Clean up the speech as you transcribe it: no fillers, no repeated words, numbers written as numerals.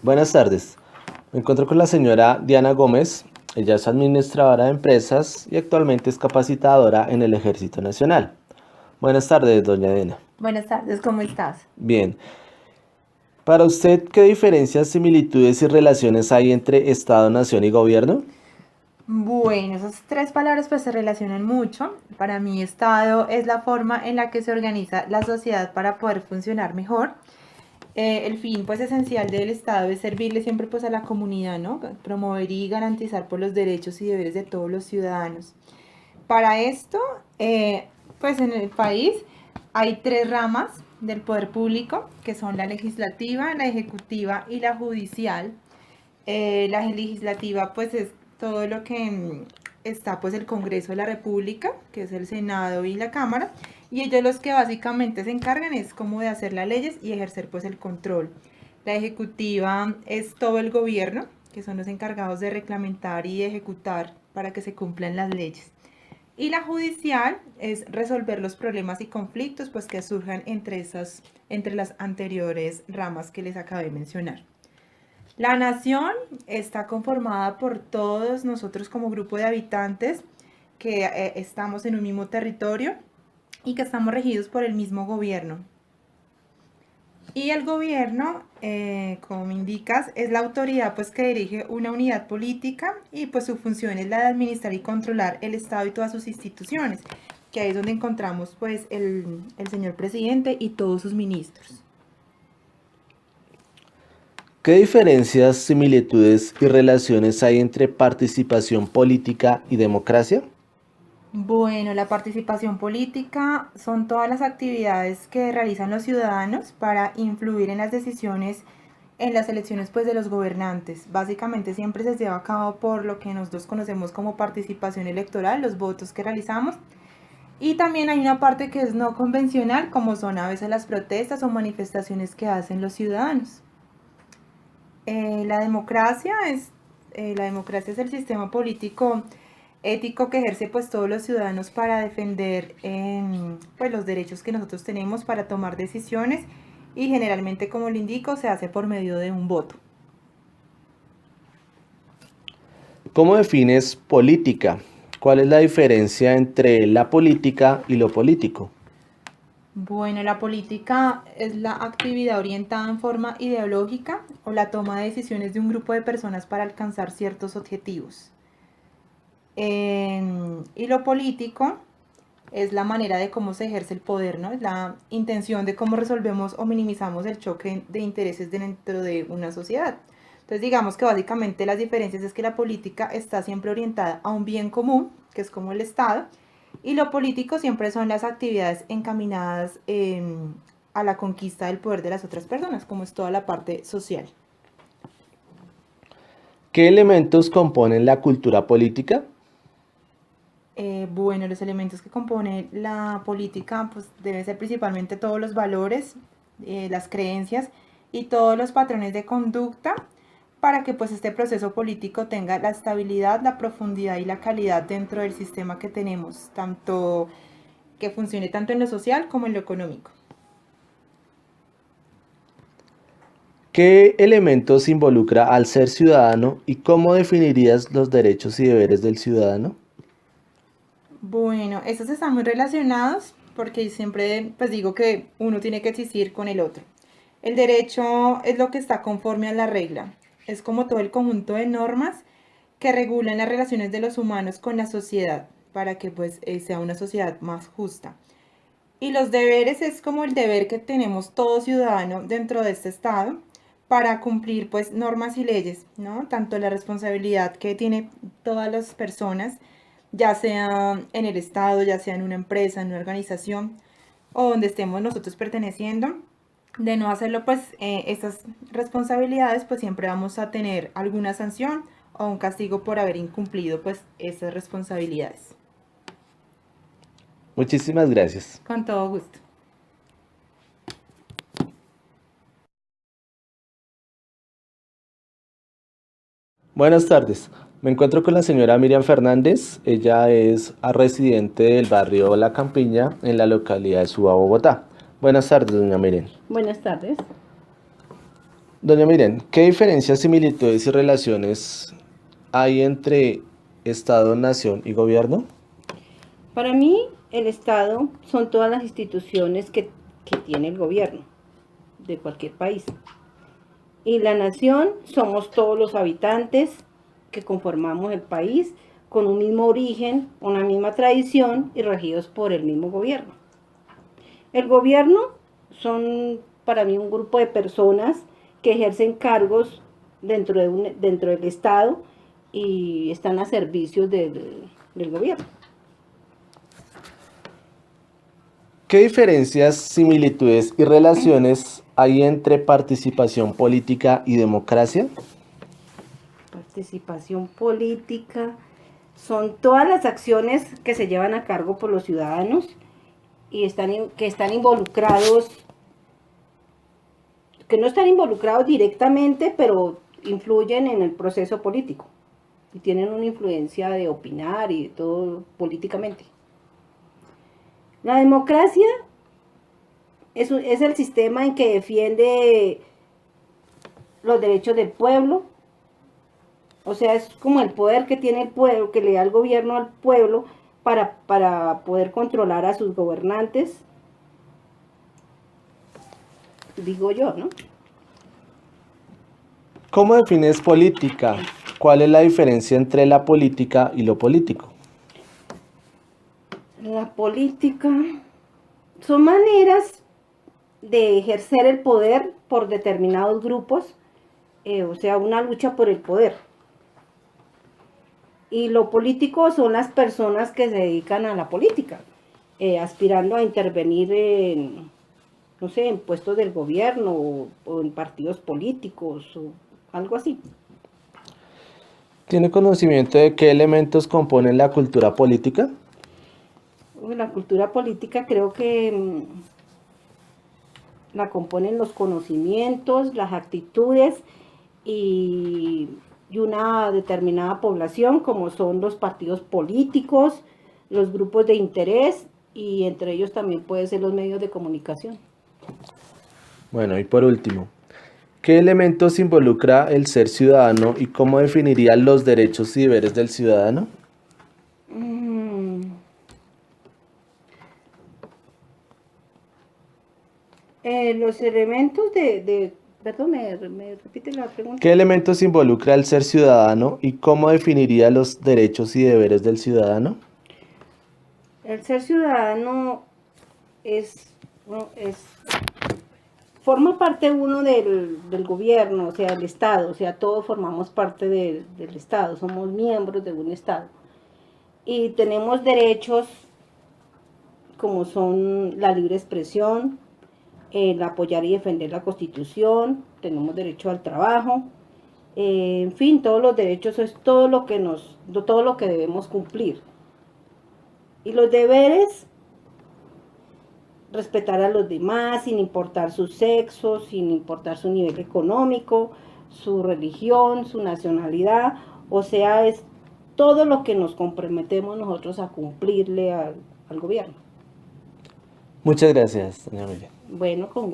Buenas tardes. Me encuentro con la señora Diana Gómez. Ella es administradora de empresas y actualmente es capacitadora en el Ejército Nacional. Buenas tardes, doña Diana. Buenas tardes, ¿cómo estás? Bien. Para usted, ¿qué diferencias, similitudes y relaciones hay entre Estado, Nación y Gobierno? Bueno, esas tres palabras pues se relacionan mucho. Para mí, Estado es la forma en la que se organiza la sociedad para poder funcionar mejor. El fin pues esencial del Estado es servirle siempre pues a la comunidad, ¿no? Promover y garantizar por los derechos y deberes de todos los ciudadanos. Para esto, pues en el país hay tres ramas del poder público, que son la legislativa, la ejecutiva y la judicial. La legislativa pues es todo lo que está pues el Congreso de la República, que es el Senado y la Cámara, y ellos los que básicamente se encargan es como de hacer las leyes y ejercer pues el control. La ejecutiva es todo el gobierno, que son los encargados de reglamentar y ejecutar para que se cumplan las leyes. Y la judicial es resolver los problemas y conflictos pues que surjan entre las anteriores ramas que les acabé de mencionar. La nación está conformada por todos nosotros como grupo de habitantes que estamos en un mismo territorio y que estamos regidos por el mismo gobierno. Y el gobierno, como me indicas, es la autoridad pues que dirige una unidad política y pues su función es la de administrar y controlar el Estado y todas sus instituciones, que ahí es donde encontramos pues el señor presidente y todos sus ministros. ¿Qué diferencias, similitudes y relaciones hay entre participación política y democracia? Bueno, la participación política son todas las actividades que realizan los ciudadanos para influir en las decisiones en las elecciones pues de los gobernantes. Básicamente siempre se lleva a cabo por lo que nosotros conocemos como participación electoral, los votos que realizamos. Y también hay una parte que es no convencional, como son a veces las protestas o manifestaciones que hacen los ciudadanos. La democracia la democracia es el sistema político ético que ejerce pues todos los ciudadanos para defender pues los derechos que nosotros tenemos para tomar decisiones y generalmente, como le indico, se hace por medio de un voto. ¿Cómo defines política? ¿Cuál es la diferencia entre la política y lo político? Bueno, la política es la actividad orientada en forma ideológica o la toma de decisiones de un grupo de personas para alcanzar ciertos objetivos. Y lo político es la manera de cómo se ejerce el poder, ¿no? Es la intención de cómo resolvemos o minimizamos el choque de intereses dentro de una sociedad. Entonces digamos que básicamente las diferencias es que la política está siempre orientada a un bien común, que es como el Estado, y lo político siempre son las actividades encaminadas a la conquista del poder de las otras personas, como es toda la parte social. ¿Qué elementos componen la cultura política? Bueno, los elementos que componen la política pues deben ser principalmente todos los valores, las creencias y todos los patrones de conducta para que pues este proceso político tenga la estabilidad, la profundidad y la calidad dentro del sistema que tenemos, tanto que funcione tanto en lo social como en lo económico. ¿Qué elementos involucra al ser ciudadano y cómo definirías los derechos y deberes del ciudadano? Bueno, estos están muy relacionados porque siempre pues digo que uno tiene que existir con el otro. El derecho es lo que está conforme a la regla. Es como todo el conjunto de normas que regulan las relaciones de los humanos con la sociedad para que pues sea una sociedad más justa. Y los deberes es como el deber que tenemos todo ciudadano dentro de este estado para cumplir pues normas y leyes, ¿no? Tanto la responsabilidad que tiene todas las personas, ya sea en el estado, ya sea en una empresa, en una organización o donde estemos nosotros perteneciendo, de no hacerlo pues estas responsabilidades pues siempre vamos a tener alguna sanción o un castigo por haber incumplido pues esas responsabilidades. Muchísimas gracias. Con todo gusto. Buenas tardes. Me encuentro con la señora Miriam Fernández. Ella es residente del barrio La Campiña en la localidad de Suba, Bogotá. Buenas tardes, doña Miriam. Buenas tardes. Doña Miren, ¿qué diferencias, similitudes y relaciones hay entre Estado, nación y gobierno? Para mí, el Estado son todas las instituciones que tiene el gobierno de cualquier país. Y la nación somos todos los habitantes que conformamos el país con un mismo origen, una misma tradición y regidos por el mismo gobierno. El gobierno son para mí un grupo de personas que ejercen cargos dentro del Estado y están a servicio del gobierno. ¿Qué diferencias, similitudes y relaciones hay entre participación política y democracia? Participación política son todas las acciones que se llevan a cargo por los ciudadanos y que están involucrados, que no están involucrados directamente, pero influyen en el proceso político y tienen una influencia de opinar y de todo políticamente. La democracia es el sistema en que defiende los derechos del pueblo, o sea, es como el poder que tiene el pueblo, que le da el gobierno al pueblo para poder controlar a sus gobernantes, digo yo, ¿no? ¿Cómo defines política? ¿Cuál es la diferencia entre la política y lo político? La política son maneras de ejercer el poder por determinados grupos, o sea, una lucha por el poder. Y lo político son las personas que se dedican a la política, aspirando a intervenir en, no sé, en puestos del gobierno o en partidos políticos o algo así. ¿Tiene conocimiento de qué elementos componen la cultura política? La cultura política creo que la componen los conocimientos, las actitudes y una determinada población, como son los partidos políticos, los grupos de interés y entre ellos también pueden ser los medios de comunicación. Bueno, y por último, ¿qué elementos involucra el ser ciudadano y cómo definiría los derechos y deberes del ciudadano? Los elementos perdón, ¿me repite la pregunta? ¿Qué elementos involucra el ser ciudadano y cómo definiría los derechos y deberes del ciudadano? El ser ciudadano forma parte uno del gobierno, o sea, del Estado, o sea, todos formamos parte del Estado, somos miembros de un Estado. Y tenemos derechos como son la libre expresión, el apoyar y defender la Constitución, tenemos derecho al trabajo, en fin, todos los derechos es todo lo que debemos cumplir. Y los deberes, respetar a los demás sin importar su sexo, sin importar su nivel económico, su religión, su nacionalidad, o sea, es todo lo que nos comprometemos nosotros a cumplirle al gobierno. Muchas gracias, doña Miriam. Bueno, con gusto.